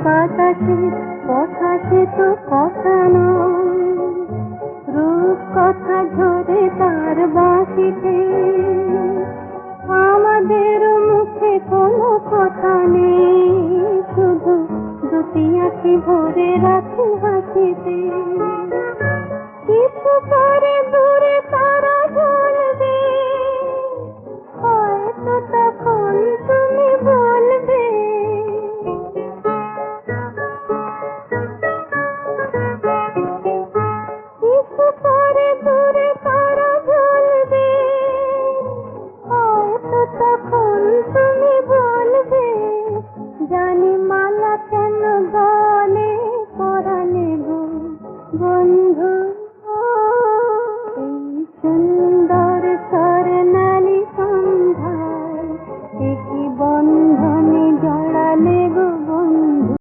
বাতাসের কথা সে তো কথা নয়, রূপ কথা ঝরে তার বাঁশিতে। আমাদের মুখে কোনো কথা নেই, শুধু দুটি আঁখি ভরে রাখি হাসিতে। কিছু পরে দূরে তারা জ্বলবে, হয়তো তখন তুমি বলবে। কিছু পরে দূরে তারা জ্বলবে, হয়তো তখন তুমি বলবে। জানি মালা কেন গলে পরাণে গো বন্ধু